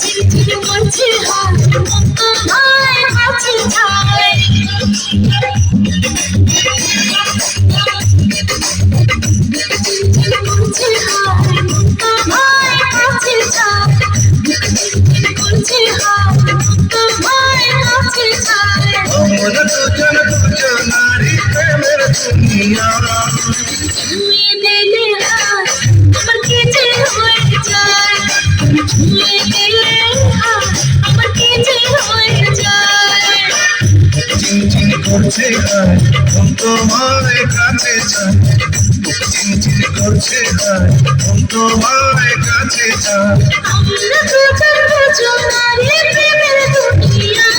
ঝিরঝির করছে হাত তোমায় কাছে যায় ঝিরঝির করছে হাত তোমায় কাছে যায় ঝিরঝির করছে হাত তোমায় কাছে যায় আমরা দুজন দুজনারই প্রেমের দুনিয়া ছুঁয়ে দিলে হাত আমার কি যে হয়ে যায় ছুঁয়ে দিলে হাত আমার কি যে হয়ে যায় ঝিনঝিন করছে হায় মন তোমায় কাছে চায় ঝিনঝিন করছে হায় মন তোমায় কাছে চায় আমরা দুজন দুজনারই প্রেমের দুনিয়া